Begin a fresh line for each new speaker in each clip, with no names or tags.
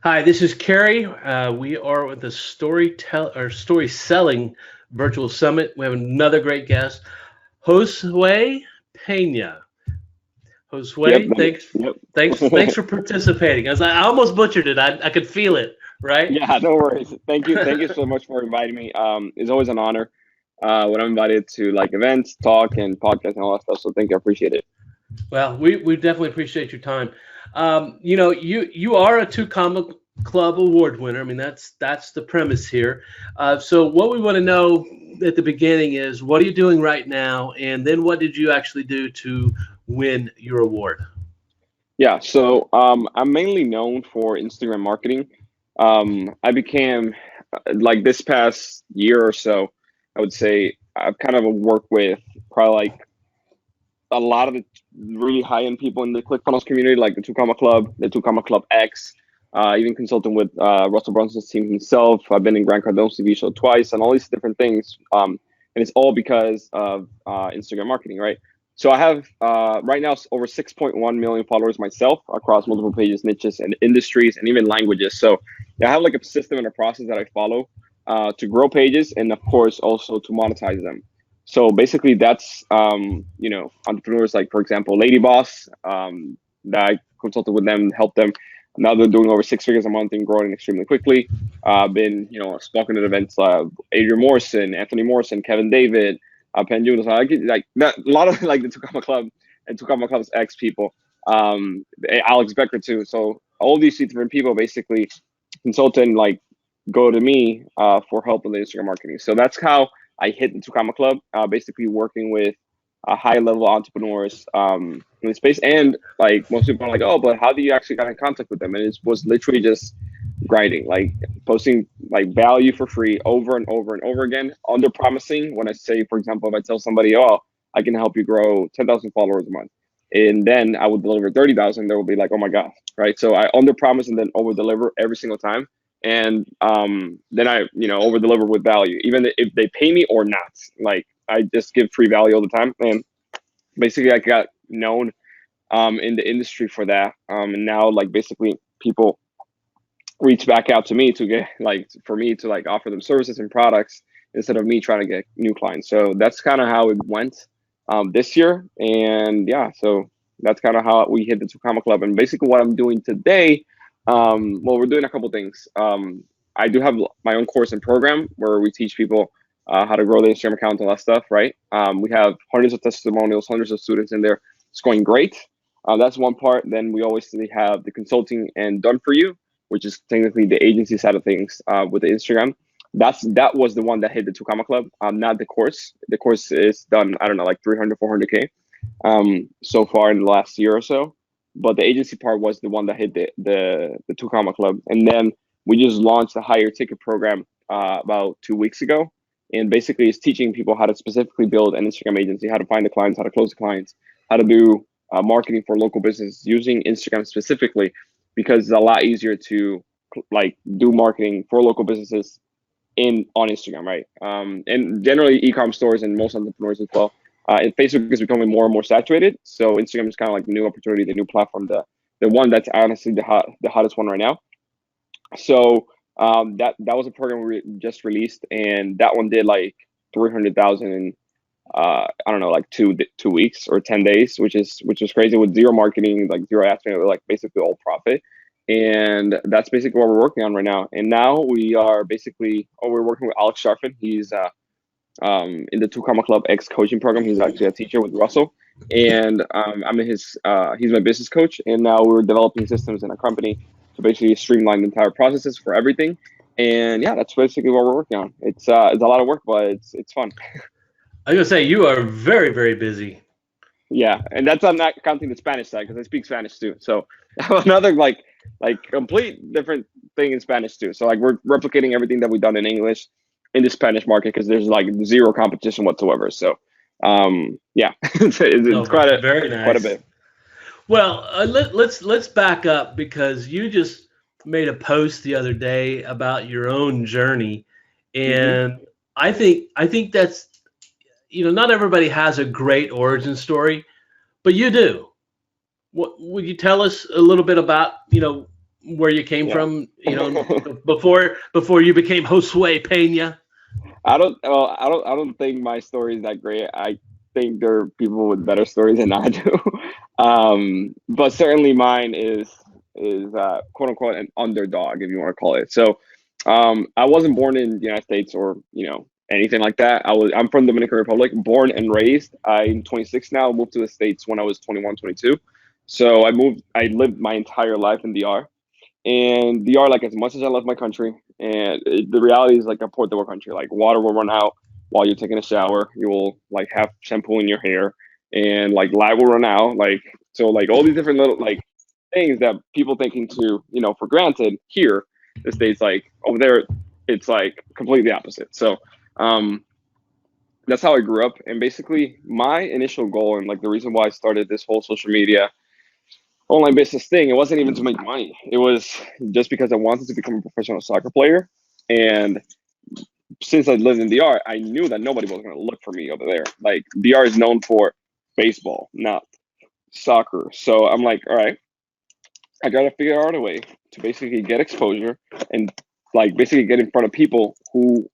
Hi, this is Kerry. We are with the Story Selling Virtual Summit. We have another great guest, Josue Pena.
Yep.
Josue, thanks,
Yep.
thanks for participating. I almost butchered it. I could feel it, right?
Yeah, no worries. Thank you. Thank you so much for inviting me. It's always an honor when I'm invited to like events, talk, and podcasts and all that stuff. So thank you. I appreciate it.
Well, we definitely appreciate your time. You are a two comic club award winner. I mean, that's the premise here. So what we want to know at the beginning is what are you doing right now, and then what did you actually do to win your award?
Yeah. So I'm mainly known for Instagram marketing. I became like this past year or so, I would say I've kind of worked with probably like a lot of the really high end people in the ClickFunnels community, like the Two Comma Club, the Two Comma Club X, even consulting with Russell Brunson's team himself. I've been in Grant Cardone's TV show twice, and all these different things. And it's all because of Instagram marketing, right? So I have right now over 6.1 million followers myself across multiple pages, niches, and industries, and even languages. So I have like a system and a process that I follow to grow pages, and of course also to monetize them. So basically, that's entrepreneurs like, for example, Lady Boss, that I consulted with them, helped them. Now they're doing over 6 figures a month and growing extremely quickly. Been spoken at events Adrian Morrison, Anthony Morrison, Kevin David, Penn June. So I get like that, a lot of like the Tukama Club and Tukama Club's ex people, Alex Becker too. So all these different people basically consult and like go to me for help with the Instagram marketing. So that's how I hit the Tukama Club, basically working with high level entrepreneurs in the space. And like most people are like, oh, but how do you actually get in contact with them? And it was literally just grinding, like posting like value for free over and over and over again, under promising. When I say, for example, if I tell somebody, oh, I can help you grow 10,000 followers a month, and then I would deliver 30,000, they will be like, oh my God, right? So I under promise and then over deliver every single time. And then I, over deliver with value, even if they pay me or not. Like I just give free value all the time. And basically, I got known in the industry for that. And now, like basically, people reach back out to me to get like for me to like offer them services and products instead of me trying to get new clients. So that's kind of how it went this year. And yeah, so that's kind of how we hit the Tukama Club. And basically, what I'm doing today, well, we're doing a couple things. I do have my own course and program where we teach people how to grow their Instagram account and all that stuff, right? We have hundreds of testimonials, hundreds of students in there. It's going great. That's one part. Then we always have the consulting and done for you, which is technically the agency side of things with the Instagram. That was the one that hit the Tukama Club, not the course. The course is done, I don't know, like 300, 400K so far in the last year or so. But the agency part was the one that hit the Tukama Club. And then we just launched a higher ticket program about 2 weeks ago. And basically, it's teaching people how to specifically build an Instagram agency, how to find the clients, how to close the clients, how to do marketing for local business using Instagram specifically, because it's a lot easier to like do marketing for local businesses on Instagram, right? And generally, e-com stores and most entrepreneurs as well. And Facebook is becoming more and more saturated, so Instagram is kind of like the new opportunity, the new platform, the one that's honestly the hottest one right now. So that was a program we just released, and that one did like 300,000 in I don't know, like 2 weeks or 10 days, which is crazy, with zero marketing, like zero ad spend, like basically all profit. And that's basically what we're working on right now. And now we are basically, we're working with Alex Sharfin. He's in the Two Comma Club X coaching program. He's actually a teacher with Russell, and I'm in his. He's my business coach, and now we're developing systems in a company to basically streamline the entire processes for everything. And yeah, that's basically what we're working on. It's a lot of work, but it's fun.
I was gonna say you are very, very busy.
Yeah, and that's I'm not counting the Spanish side because I speak Spanish too. So another like complete different thing in Spanish too. So like we're replicating everything that we've done in English in the Spanish market because there's like zero competition whatsoever. So yeah, it's
No, very
quite a
nice.
bit.
Well, let's back up because you just made a post the other day about your own journey,
Hmm.
and I think that's not everybody has a great origin story, but you do. What would you tell us a little bit about where you came
Yeah.
from, before you became Josue Pena?
I don't think my story is that great. I think there are people with better stories than I do. But certainly mine is quote unquote an underdog, if you want to call it. So, I wasn't born in the United States or anything like that. I'm from Dominican Republic, born and raised. I'm 26 now. Moved to the States when I was 21, 22. So I lived my entire life in DR. And DR, like as much as I love my country, and the reality is like a port world country. Like water will run out while you're taking a shower. You will like have shampoo in your hair, and like light will run out. Like so, like all these different little like things that people taking to for granted here, the states like over there, it's like completely opposite. So, um, that's how I grew up. And basically, my initial goal and like the reason why I started this whole social media online business thing, it wasn't even to make money. It was just because I wanted to become a professional soccer player. And since I lived in DR, I knew that nobody was going to look for me over there. Like DR is known for baseball, not soccer. So I'm like, all right, I got to figure out a way to basically get exposure and like basically get in front of people who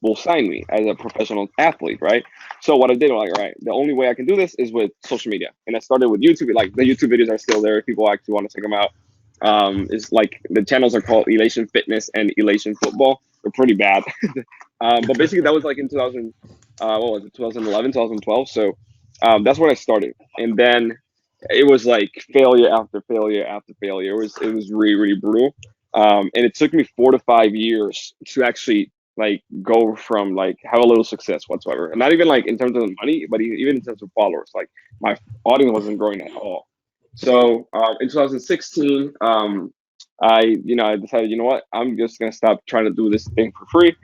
will sign me as a professional athlete, right? So what I did, I'm like, all right, the only way I can do this is with social media, and I started with YouTube. Like the YouTube videos are still there if people actually want to check them out. It's like the channels are called Elation Fitness and Elation Football. They're pretty bad, but basically that was like in 2000, what was it, 2011, 2012. So that's when I started, and then it was like failure after failure after failure. It was really really brutal, and it took me 4 to 5 years to actually like go from like have a little success whatsoever, and not even like in terms of money, but even in terms of followers. Like my audience wasn't growing at all. So in 2016, I decided, what, I'm just gonna stop trying to do this thing for free.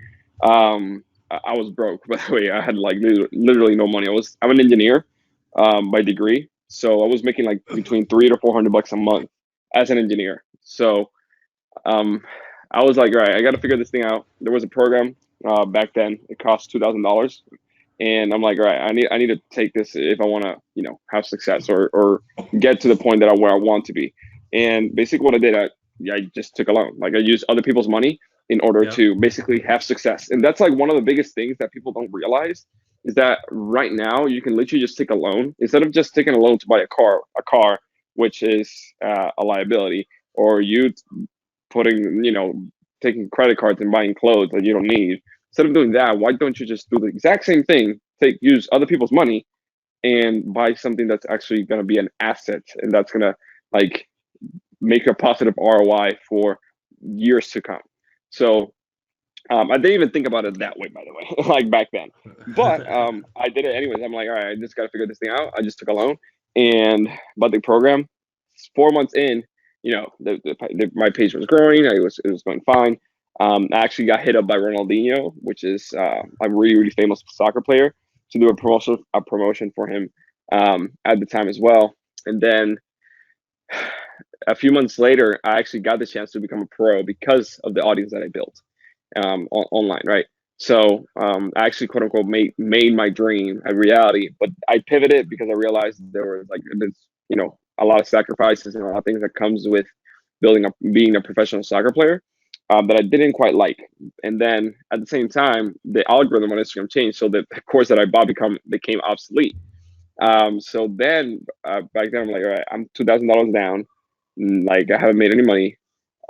I was broke, by the way. I had like literally no money. I'm an engineer by degree, so I was making like between 300 to 400 bucks a month as an engineer. So um, I was like, all right, I got to figure this thing out. There was a program back then. It cost $2,000, and I'm like, all right, I need to take this if I want to, have success or get to the point that where I want to be. And basically, what I did, I just took a loan. Like I used other people's money in order
Yeah.
to basically have success. And that's like one of the biggest things that people don't realize is that right now you can literally just take a loan instead of just taking a loan to buy a car, which is a liability, or you putting, taking credit cards and buying clothes that you don't need. Instead of doing that, why don't you just do the exact same thing? Use other people's money and buy something that's actually going to be an asset and that's going to like make a positive ROI for years to come. So I didn't even think about it that way, by the way, like back then. But I did it anyways. I'm like, all right, I just got to figure this thing out. I just took a loan and bought the program. 4 months in, my page was growing. It was going fine. I actually got hit up by Ronaldinho, which is a really really famous soccer player, to do a promotion for him at the time as well. And then a few months later, I actually got the chance to become a pro because of the audience that I built online, right? So I actually quote unquote made my dream a reality, but I pivoted because I realized there was like a lot of sacrifices and a lot of things that comes with being a professional soccer player that I didn't quite like. And then at the same time, the algorithm on Instagram changed, so the course that I bought became obsolete. So then back then I'm like, all right, I'm $2,000 down. Like I haven't made any money.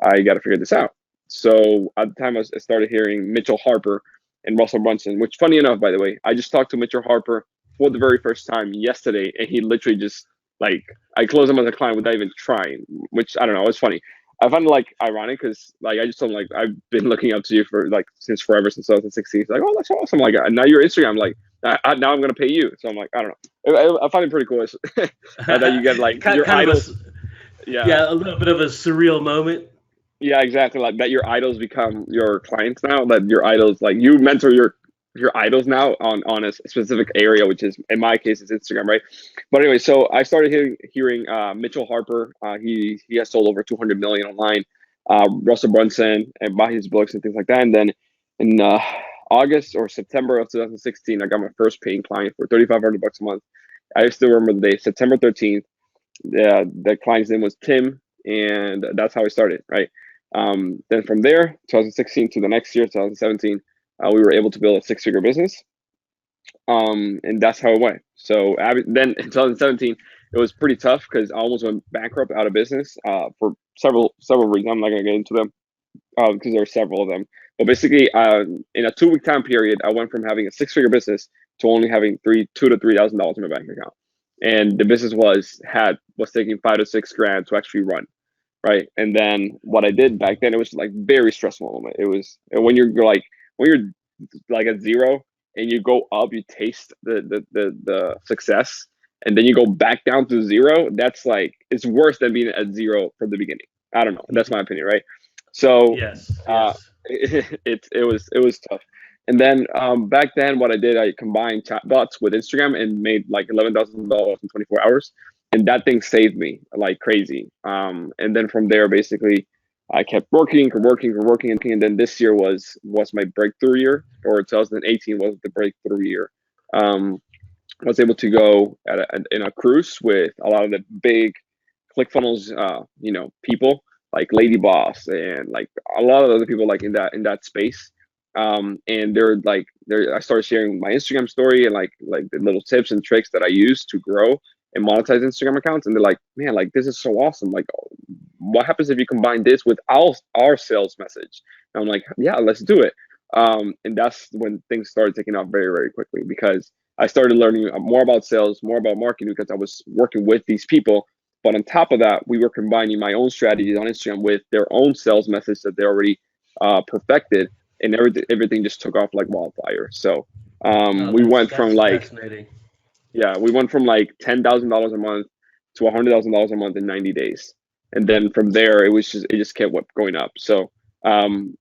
I got to figure this out. So at the time I started hearing Mitchell Harper and Russell Brunson, which funny enough, by the way, I just talked to Mitchell Harper for the very first time yesterday, and he literally just like I closed him as a client without even trying, which I don't know, it's funny. I find it like ironic because like I just told him like I've been looking up to you for like since forever, since 2016. He's like, oh, that's awesome. Like now you're Instagram. Like now I'm gonna pay you. So I'm like, I don't know. I find it pretty cool that you get like
kind,
your
kind of
idols. Yeah,
yeah, a little bit of a surreal moment.
yeah, exactly. Like that, your idols become your clients now. That your idols, like you mentor your idols now on a specific area, which is in my case, it's Instagram, right? But anyway, so I started hearing Mitchell Harper. He has sold over 200 million online. Russell Brunson and bought his books and things like that. And then in August or September of 2016, I got my first paying client for 3,500 bucks a month. I still remember the day, September 13th. The client's name was Tim. and that's how I started, right? Then from there, 2016 to the next year, 2017, we were able to build a six-figure business, and that's how it went. So then in 2017, it was pretty tough because I almost went bankrupt, out of business, for several reasons. I'm not gonna get into them because there are several of them. But basically, in a 2 week time period, I went from having a six-figure business to only having $2,000 to $3,000 in my bank account, and the business was taking 5 to 6 grand to actually run, right? And then what I did back then, it was like very stressful moment. It was when you're like at zero and you go up, you taste the success, and then you go back down to zero. That's like, it's worse than being at zero from the beginning. I don't know. That's my opinion, right? So
Yes,
uh,
yes.
it was tough. And then back then, what I did, I combined chatbots with Instagram and made like $11,000 in 24 hours, and that thing saved me like crazy. And then from there, basically, I kept working, and then this year was my breakthrough year, or 2018 was the breakthrough year. I was able to go in a cruise with a lot of the big ClickFunnels, people like Lady Boss and like a lot of other people like in that space. And I started sharing my Instagram story and like the little tips and tricks that I use to grow and monetize Instagram accounts. And they're like, man, like this is so awesome. Like, what happens if you combine this with our sales message? And I'm like, yeah, let's do it. And that's when things started taking off very, very quickly, because I started learning more about sales, more about marketing, because I was working with these people. But on top of that, we were combining my own strategies on Instagram with their own sales message that they already perfected, and everything just took off like wildfire. So
Oh,
we went from
that's
like
fascinating.
like $10,000 a month to $100,000 a month in 90 days, and then from there it just kept going up. So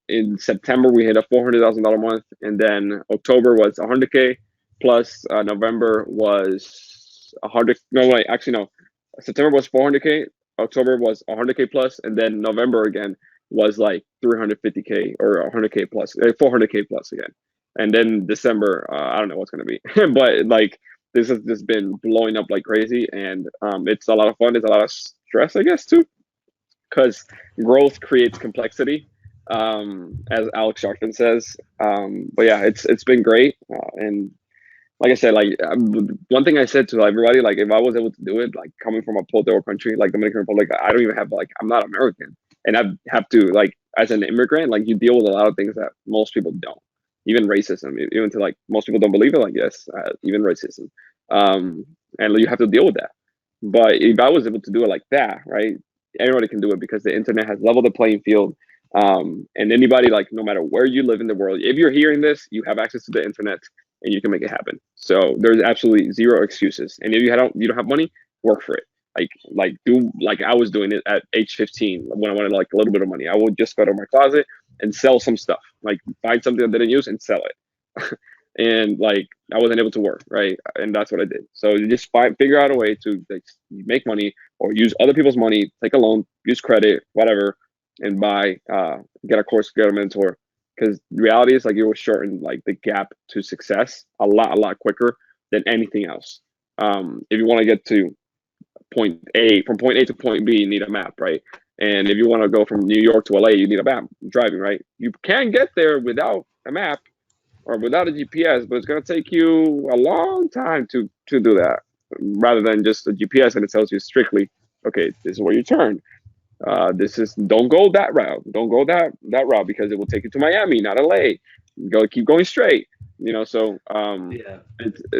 in September we hit a $400,000 month, and then October was 100K plus. November was 100. No, wait, actually no. September was 400K. October was 100K plus, and then November again was like 350K or 100K plus, 400K plus again. And then December, I don't know what's gonna be, but like this has just been blowing up like crazy, and it's a lot of fun. It's a lot of stress, I guess, too, because growth creates complexity, as Alex Sharpton says. But yeah, it's been great, and like I said, like one thing I said to everybody, like if I was able to do it, like coming from a third world country like Dominican Republic, I don't even have, like, I'm not American, and I have to, like, as an immigrant, like you deal with a lot of things that most people don't, even racism, even to like most people don't believe it, like yes, even racism, and you have to deal with that. But if I was able to do it like that, right, everybody can do it because the internet has leveled the playing field. And anybody, like no matter where you live in the world, if you're hearing this, you have access to the internet and you can make it happen. So there's absolutely zero excuses. And if you don't have money, work for it. Like do like I was doing it at age 15 when I wanted like a little bit of money. I would just go to my closet and sell some stuff, like find something I didn't use and sell it. And like I wasn't able to work, right? And that's what I did. So you just figure out a way to like make money or use other people's money, take a loan, use credit, whatever, and get a course, get a mentor, because the reality is like it will shorten like the gap to success a lot quicker than anything else. If you want to get to from point A to point B, you need a map, right? And if you want to go from New York to LA, you need a map driving, right? You can get there without a map or without a GPS, but it's going to take you a long time to do that, rather than just a GPS and it tells you strictly, okay, this is where you turn. Don't go that route. Don't go that route because it will take you to Miami, not LA. Keep going straight. So
Yeah.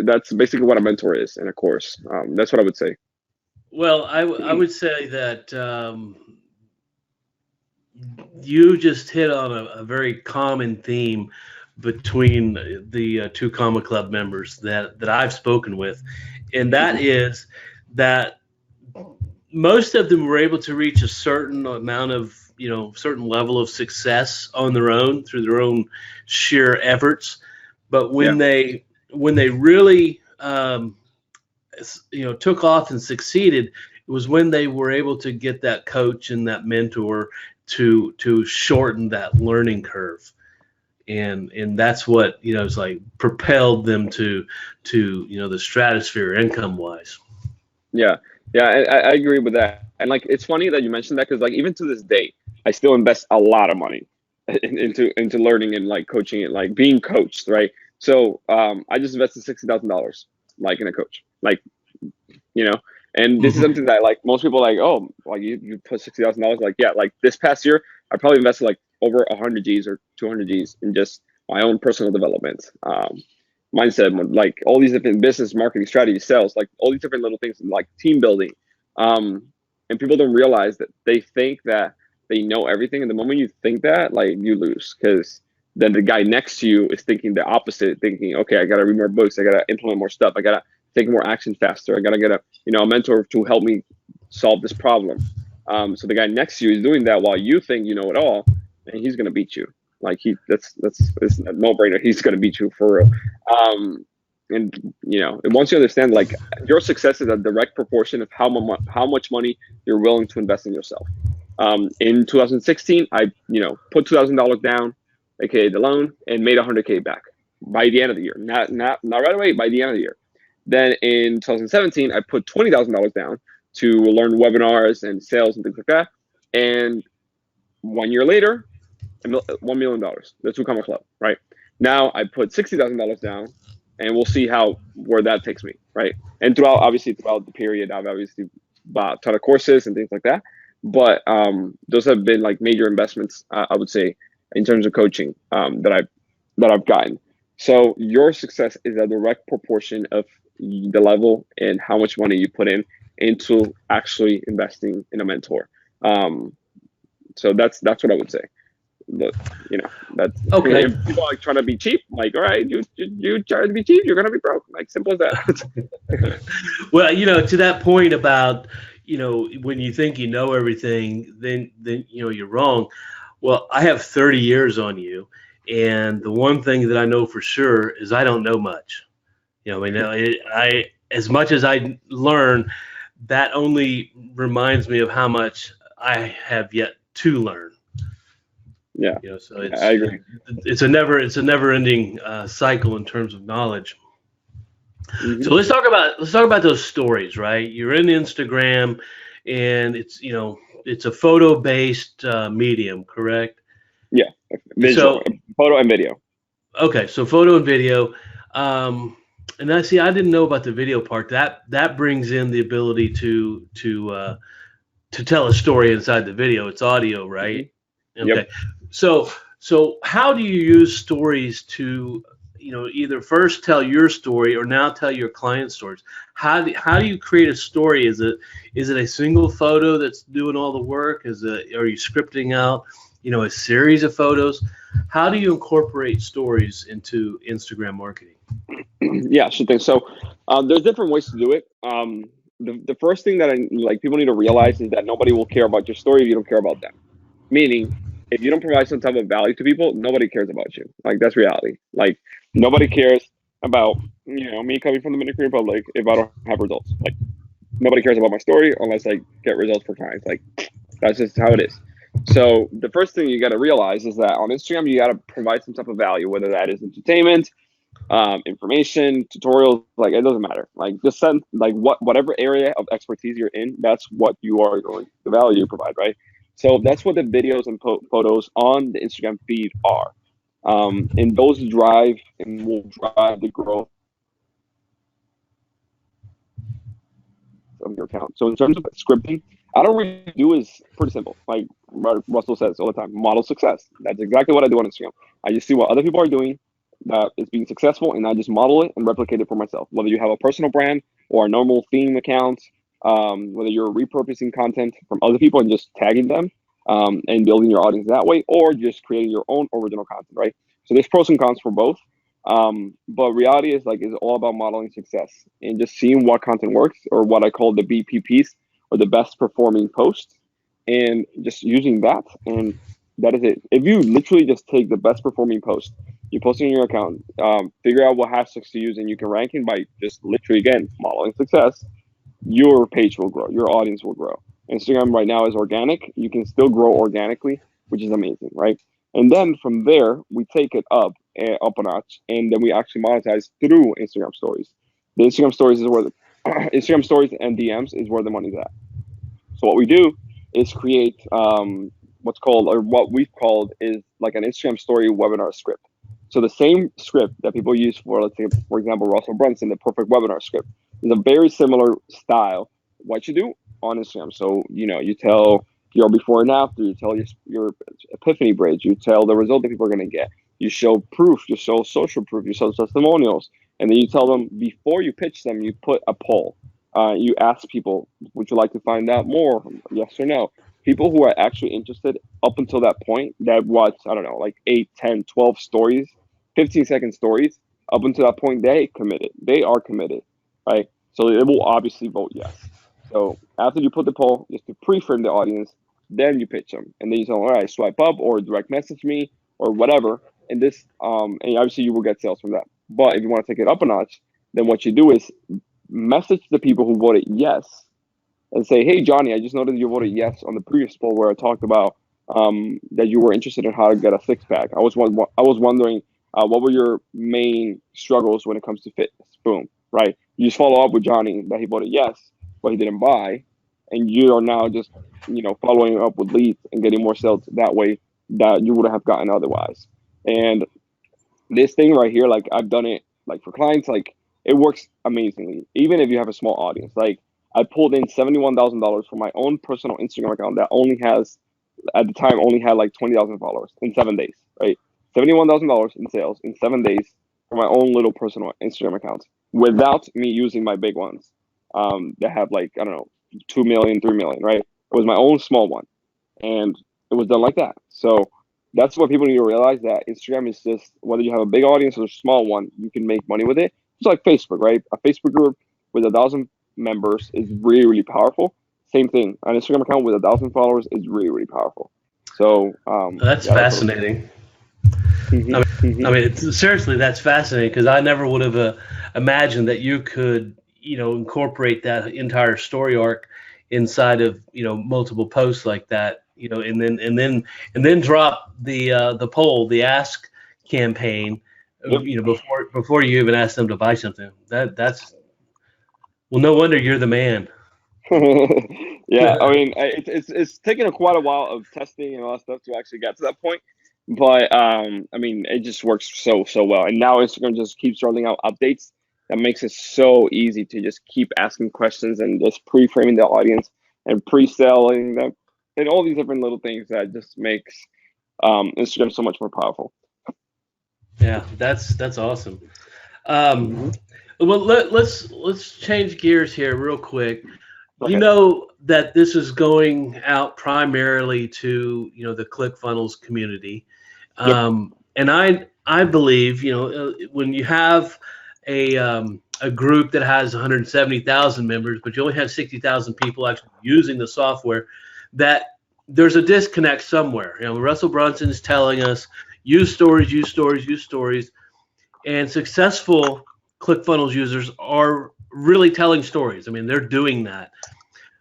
that's basically what a mentor is in a course. That's what I would say.
Well, I would say that you just hit on a very common theme between the two Comma Club members that I've spoken with, and that is that most of them were able to reach a certain amount of, certain level of success on their own through their own sheer efforts. But
Yeah.
when they really took off and succeeded, it was when they were able to get that coach and that mentor to shorten that learning curve, and that's what it's like propelled them to the stratosphere income wise.
Yeah. Yeah. I agree with that. And like, it's funny that you mentioned that, because like even to this day, I still invest a lot of money into learning and like coaching and like being coached, right? So I just invested $60,000 like in a coach, like, you know. And this is
Hmm.
something that like most people like, oh, like you put $60,000, like, yeah, like this past year I probably invested like over 100 G's or 200 G's in just my own personal development, mindset, like all these different business, marketing strategies, sales, like all these different little things, like team building. um and people don't realize that they think that they know everything, and the moment you think that, like, you lose, because then the guy next to you is thinking the opposite, thinking, okay, I gotta read more books, I gotta implement more stuff, I gotta take more action faster, I gotta get a mentor to help me solve this problem. So the guy next to you is doing that while you think you know it all, and he's gonna beat you. Like, that's it's a no brainer. He's gonna beat you for real. And once you understand, like, your success is a direct proportion of how much money you're willing to invest in yourself. In 2016, I put $2,000 down, aka the loan, and made 100K back by the end of the year. Not right away. By the end of the year. Then in 2017, I put $20,000 down to learn webinars and sales and things like that. And 1 year later, $1 million. That's who come a club, right? Now I put $60,000 down, and we'll see where that takes me, right? And throughout the period, I've obviously bought a ton of courses and things like that. But those have been like major investments, I would say, in terms of coaching, that I've gotten. So your success is a direct proportion of the level and how much money you put in into actually investing in a mentor. Um, so that's what I would say. But that's
Okay.
if people are like trying to be cheap, like, all right, you try to be cheap, you're gonna be broke. Like, simple as that.
Well, to that point about, when you think you know everything, then you're wrong. Well, I have 30 years on you, and the one thing that I know for sure is I don't know much. I as much as I learn, that only reminds me of how much I have yet to learn.
Yeah,
So
I agree.
it's a never ending cycle in terms of knowledge.
Hmm.
So let's talk about those stories, right? You're in Instagram, and it's a photo based medium, correct?
Yeah, visual,
So
photo and video.
okay, so photo and video, and I didn't know about the video part. That brings in the ability to tell a story inside the video. It's audio,
Hmm.
right?
Yep.
Okay. So how do you use stories to, either first tell your story or now tell your client stories? How do you create a story? Is it a single photo that's doing all the work? Are you scripting out, a series of photos? How do you incorporate stories into Instagram marketing?
Yeah, sure thing. So there's different ways to do it. The first thing that people need to realize is that nobody will care about your story if you don't care about them. Meaning, if you don't provide some type of value to people, nobody cares about you. Like, that's reality. Like, nobody cares about me coming from the Dominican Republic if I don't have results. Like, nobody cares about my story unless I get results for clients. Like, that's just how it is. So the first thing you got to realize is that on Instagram, you got to provide some type of value, whether that is entertainment, information, tutorials. Like, it doesn't matter. Like, just send, like, whatever area of expertise you're in, that's what you are going, the value you provide, right? So that's what the videos and photos on the Instagram feed are. And those drive and will drive the growth of your account. So in terms of scripting, I don't really do is pretty simple. Like Russell says all the time, model success. That's exactly what I do on Instagram. I just see what other people are doing that is being successful, and I just model it and replicate it for myself. Whether you have a personal brand or a normal theme account, whether you're repurposing content from other people and just tagging them, and building your audience that way, or just creating your own original content, right? So there's pros and cons for both. But reality is all about modeling success and just seeing what content works, or what I call the BPPs, or the best performing posts, and just using that. And that is it. If you literally just take the best performing post, you post it in your account, figure out what hashtags to use, and you can rank it by just literally, again, modeling success, your page will grow, your audience will grow. Instagram right now is organic. You can still grow organically, which is amazing, right? And then from there, we take it up a notch, and then we actually monetize through Instagram stories. The Instagram stories is where the Instagram stories and DMs is where the money's at. So what we do is create what's called, or what we've called, is like an Instagram story webinar script. So the same script that people use for, let's say, for example, Russell Brunson, the perfect webinar script, is a very similar style. What you do on Instagram. So, you tell your before and after, you tell your epiphany bridge, you tell the result that people are going to get, you show proof, you show social proof, you show testimonials, and then you tell them, before you pitch them, you put a poll. You ask people, would you like to find out more? Yes or no. People who are actually interested up until that point, that watch, I don't know, like 8, 10, 12 stories, 15-second stories, up until that point, they committed. They are committed, right? So it will obviously vote yes. So after you put the poll, just to pre-frame the audience, then you pitch them. And then you tell them, all right, swipe up or direct message me or whatever. And this, and obviously you will get sales from that. But if you want to take it up a notch, then what you do is message the people who voted yes and say, hey, Johnny, I just noticed you voted yes on the previous poll where I talked about that you were interested in how to get a six-pack. I was wondering what were your main struggles when it comes to fitness? Boom, right? You just follow up with Johnny that he voted yes, but he didn't buy, and you are now just following up with leads and getting more sales that way that you would have gotten otherwise. And this thing right here, like I've done it like for clients, like it works amazingly. Even if you have a small audience, like I pulled in $71,000 from my own personal Instagram account that only has, at the time, only had like 20,000 followers in 7 days, right? $71,000 in sales in 7 days for my own little personal Instagram account without me using my big ones that have like, I don't know, 2 million, 3 million, right? It was my own small one. And it was done like that. So that's what people need to realize, that Instagram is just, whether you have a big audience or a small one, you can make money with it. It's like Facebook, right? A Facebook group with 1,000 members is really, really powerful. Same thing. An Instagram account with 1,000 followers is really, really powerful. So
That's
yeah, that's what we
fascinating.
do.
I mean, seriously, that's fascinating because I never would have imagined that you could, incorporate that entire story arc inside of, multiple posts like that, and then drop the poll, the ask campaign,
Yep.
before you even ask them to buy something. That's well, no wonder you're the man.
Yeah, I mean, it's taken quite a while of testing and all that stuff to actually get to that point, but I mean, it just works so well. And now Instagram just keeps rolling out updates that makes it so easy to just keep asking questions and just pre-framing the audience and pre-selling them and all these different little things that just makes Instagram so much more powerful.
Yeah, that's awesome. Um,
Hmm.
well, let's change gears here real quick. You
Okay.
know that this is going out primarily to the ClickFunnels community,
Yep.
and I believe when you have a group that has 170,000 members, but you only have 60,000 people actually using the software, that there's a disconnect somewhere. Russell Brunson is telling us use stories, use stories, use stories, and successful ClickFunnels users are really telling stories. I mean, they're doing that.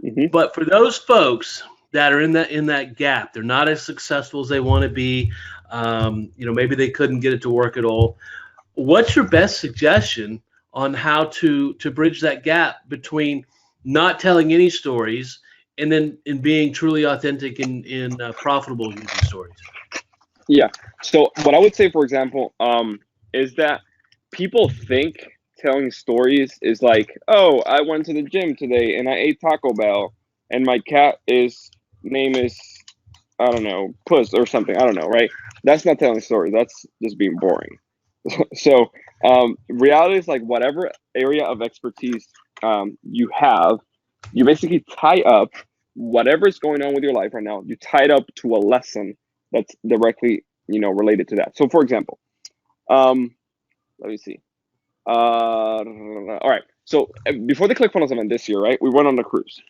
Hmm.
But for those folks that are in that gap, they're not as successful as they want to be. Maybe they couldn't get it to work at all. What's your best suggestion on how to bridge that gap between not telling any stories and then in being truly authentic in profitable using stories?
Yeah. So what I would say, for example, is that people think telling stories is like, oh, I went to the gym today and I ate Taco Bell and my cat is name is, I don't know, Puss or something. I don't know, right? That's not telling stories. That's just being boring. So reality is like whatever area of expertise you have, you basically tie up whatever is going on with your life right now. You tie it up to a lesson that's directly related to that. So, for example, let me see. All right. So before the ClickFunnels event this year, right, we went on a cruise.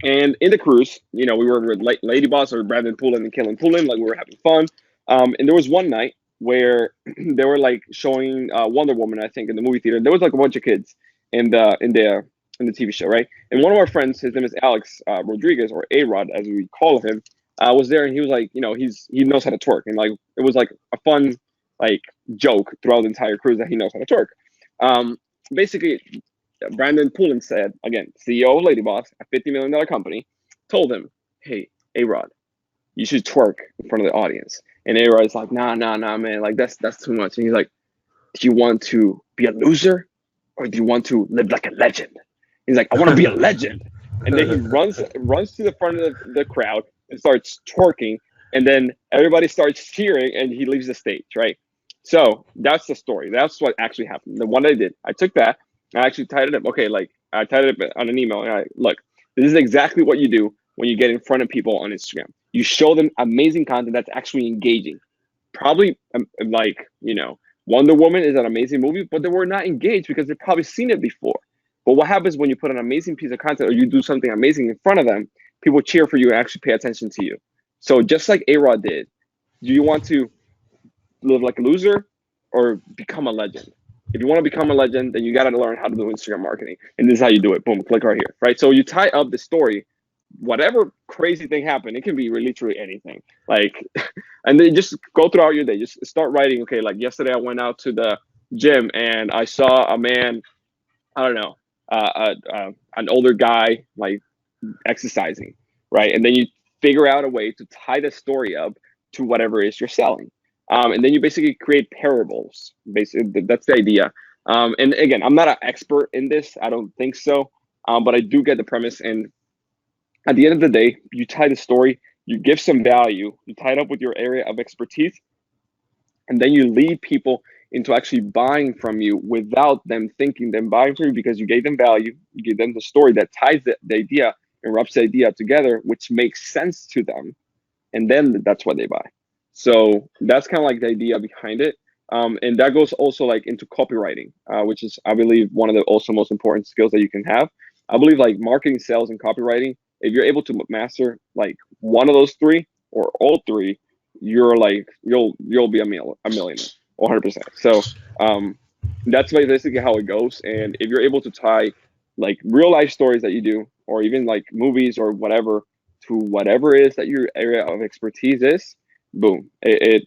And in the cruise, we were with Lady Boss or Brandon Poulin and Killen Poulin, like we were having fun. And there was one night where they were like showing Wonder Woman, I think, in the movie theater. There was like a bunch of kids in the TV show, right? And one of our friends, his name is Alex Rodriguez, or A Rod as we call him, was there, and he was like, he knows how to twerk, and like it was like a fun like joke throughout the entire cruise that he knows how to twerk. Basically, Brandon Poulin said, again, CEO of Lady Boss, a $50 million company, told him, hey, A-Rod, you should twerk in front of the audience. And A-Rod's like, nah, man, like that's too much. And he's like, do you want to be a loser or do you want to live like a legend? He's like, I want to be a legend. And then he runs to the front of the crowd and starts twerking. And then everybody starts cheering and he leaves the stage, right? So that's the story. That's what actually happened. The one I did, I took that, I actually tied it up. Okay, like I tied it up on an email. And look, this is exactly what you do when you get in front of people on Instagram. You show them amazing content that's actually engaging. Probably like, Wonder Woman is an amazing movie, but they were not engaged because they've probably seen it before. But what happens when you put an amazing piece of content or you do something amazing in front of them, people cheer for you and actually pay attention to you. So just like A-Rod did, do you want to live like a loser or become a legend? If you want to become a legend, then you got to learn how to do Instagram marketing. And this is how you do it. Boom, click right here, right? So you tie up the story, whatever crazy thing happened, it can be literally anything. Like, and then just go throughout your day. Just start writing. Okay, like yesterday I went out to the gym and I saw a man, I don't know, an older guy like exercising, right? And then you figure out a way to tie the story up to whatever it is you're selling. And then you basically create parables. Basically, that's the idea. And again, I'm not an expert in this. I don't think so. But I do get the premise. And at the end of the day, you tie the story, you give some value, you tie it up with your area of expertise, and then you lead people into actually buying from you without them thinking them buying from you because you gave them value, you gave them the story that ties the idea and wraps the idea together, which makes sense to them. And then that's what they buy. So that's kind of like the idea behind it. And that goes also like into copywriting, which is, I believe, one of the also most important skills that you can have. I believe like marketing, sales, and copywriting, if you're able to master like one of those three or all three, you're like, you'll be a millionaire, 100%. So that's basically how it goes. And if you're able to tie like real life stories that you do, or even like movies or whatever, to whatever it is that your area of expertise is, boom, it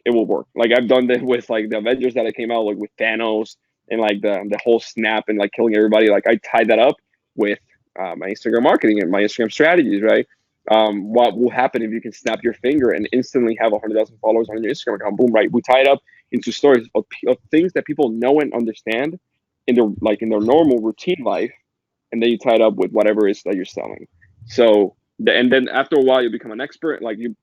will work. Like I've done that with like the Avengers that I came out like with Thanos and like the whole snap and like killing everybody. Like I tied that up with my Instagram marketing and my Instagram strategies, right? What will happen if you can snap your finger and instantly have 100,000 followers on your Instagram account? Boom, right? We tie it up into stories of things that people know and understand in their normal routine life, and then you tie it up with whatever it is that you're selling. So and then after a while you become an expert. Like you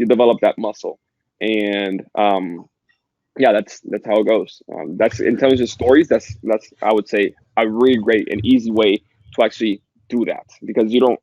develop that muscle, and yeah, that's how it goes. That's intelligent stories. That's I would say a really great and easy way to actually do that, because you don't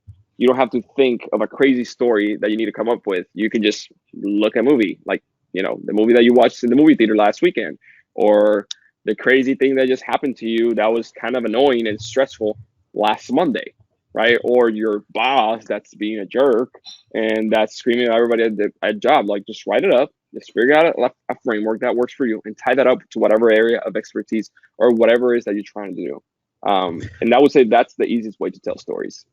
have to think of a crazy story that you need to come up with. You can just look at a movie, like the movie that you watched in the movie theater last weekend, or the crazy thing that just happened to you that was kind of annoying and stressful last Monday, right? Or your boss that's being a jerk and that's screaming at everybody at job. Like, just write it up. Just figure out a framework that works for you and tie that up to whatever area of expertise or whatever it is that you're trying to do. And I would say that's the easiest way to tell stories.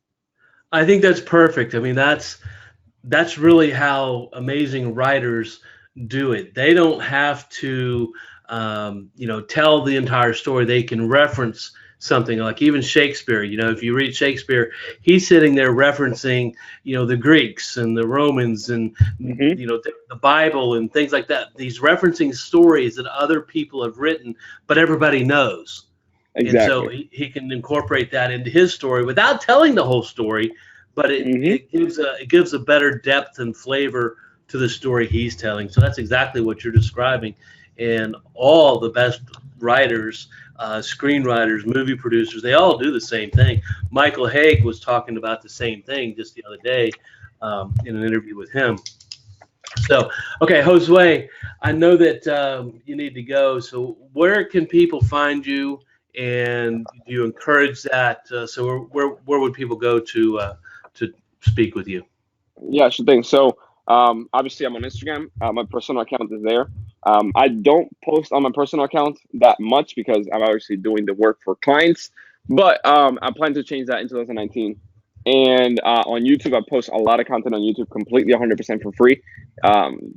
I think that's perfect. I mean, that's really how amazing writers do it. They don't have to, tell the entire story. They can reference something, like even Shakespeare. If you read Shakespeare, he's sitting there referencing, the Greeks and the Romans and, the Bible and things like that. He's referencing stories that other people have written, but everybody knows. Exactly. And so he can incorporate that into his story without telling the whole story, but it gives a better depth and flavor to the story he's telling. So that's exactly what you're describing. And all the best writers, screenwriters, movie producers, they all do the same thing. Michael Haig was talking about the same thing just the other day in an interview with him. So, okay, Josue, I know that you need to go. So where can people find you, and do you encourage that? So where would people go to speak with you?
Yeah, sure thing. So obviously I'm on Instagram. My personal account is there. I don't post on my personal account that much because I'm obviously doing the work for clients, but I plan to change that in 2019. And on YouTube, I post a lot of content on YouTube completely 100% for free.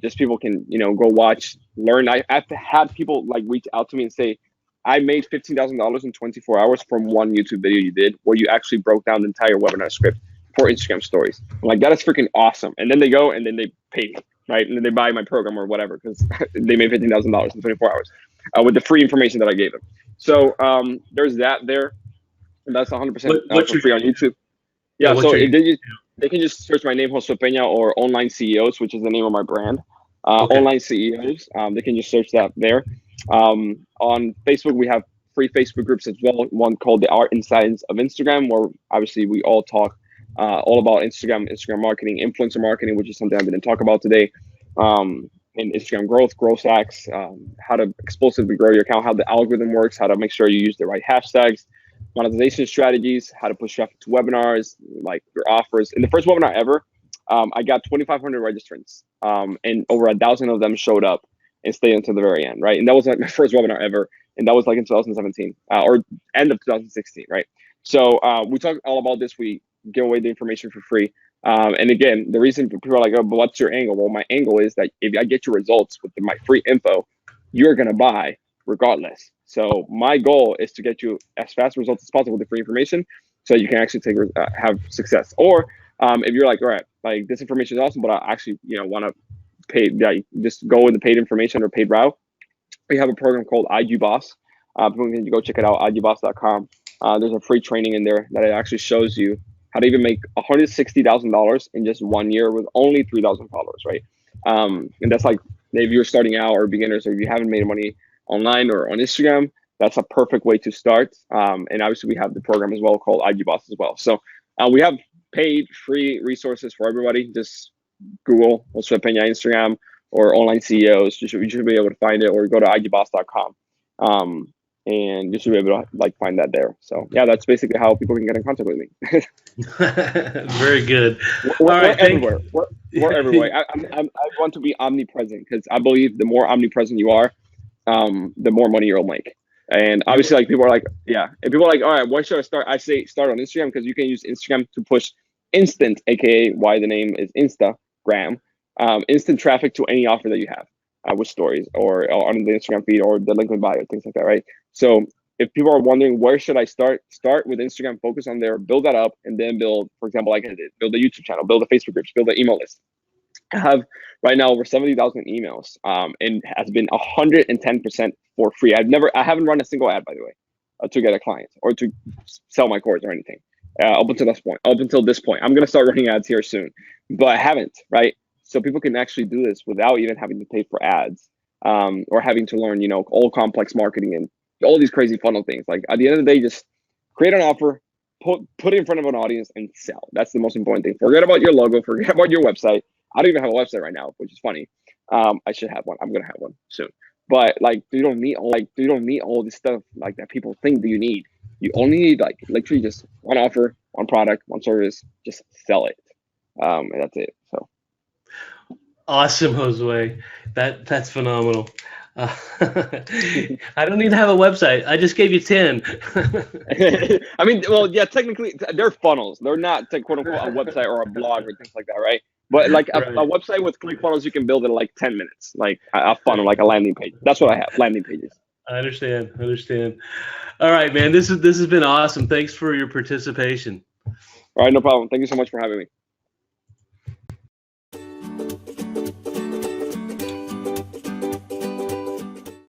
Just people can, go watch, learn. I've had people like reach out to me and say, I made $15,000 in 24 hours from one YouTube video you did, where you actually broke down the entire webinar script for Instagram stories. I'm like, that is freaking awesome. And then they go and then they pay me, right? And then they buy my program or whatever because they made $15,000 in 24 hours with the free information that I gave them. So there's that there. And that's 100% for free on YouTube. Yeah, so they can just search my name, Josue Pena, or Online CEOs, which is the name of my brand. Online CEOs, they can just search that there. On Facebook, we have free Facebook groups as well. One called the Art and Science of Instagram, where obviously we all talk all about Instagram marketing, influencer marketing, which is something I'm going to talk about today. And Instagram growth hacks, how to explosively grow your account, how the algorithm works, how to make sure you use the right hashtags, monetization strategies, how to push traffic to webinars, like your offers. In the first webinar ever, I got 2,500 registrants, and over 1,000 of them showed up and stayed until the very end, right? And that was like my first webinar ever, and that was like in 2017 or end of 2016, right? So we talk all about this. We give away the information for free. And again, the reason people are like, oh, but what's your angle? Well, my angle is that if I get your results with my free info, you're going to buy regardless. So my goal is to get you as fast results as possible with the free information so you can actually have success. Or if you're like, all right, like this information is awesome, but I actually, want to pay, just go with the paid information or paid route. We have a program called IG Boss. People can go check it out, igboss.com. There's a free training in there that it actually shows you how to even make $160,000 in just 1 year with only 3,000 followers, right? And that's like if you're starting out or beginners, or if you haven't made money online or on Instagram, that's a perfect way to start. And obviously we have the program as well called IG Boss as well. So we have paid free resources for everybody. Just Google Josue Pena Instagram or Online CEOs. You should be able to find it, or go to igboss.com. And you should be able to find that there. So yeah, that's basically how people can get in contact with me.
Very good.
We're everywhere. We're everywhere. I want to be omnipresent because I believe the more omnipresent you are, the more money you'll make. And obviously, people are like, yeah. And people are like, all right, where should I start? I say start on Instagram because you can use Instagram to push instant, aka why the name is Instagram, instant traffic to any offer that you have with stories or on the Instagram feed or the link in bio, things like that, right? So if people are wondering where should I start with Instagram, focus on there, build that up, and then build, for example, like I did, build a YouTube channel, build a Facebook group, build an email list. I have right now over 70,000 emails, and has been 110% for free. I haven't run a single ad, by the way, to get a client or to sell my course or anything. Up until this point, I'm gonna start running ads here soon, but I haven't, right? So people can actually do this without even having to pay for ads, or having to learn, all complex marketing and all these crazy funnel things. Like at the end of the day, just create an offer, put it in front of an audience and sell. That's the most important thing. Forget about your logo, forget about your website. I don't even have a website right now, which is funny. I should have one. I'm gonna have one soon. But you don't need all this stuff like that people think that you need. You only need literally just one offer, one product, one service, just sell it. And that's it. So
awesome, Josue. That's phenomenal. I don't need to have a website. I just gave you 10.
I mean, well, yeah, technically they're funnels. They're not quote unquote a website or a blog or things like that, right? But a website with Clickfunnels, you can build it in 10 minutes, like a funnel, like a landing page. That's what I have, landing pages.
I understand. All right, man. This has been awesome. Thanks for your participation.
All right, no problem. Thank you so much for having me.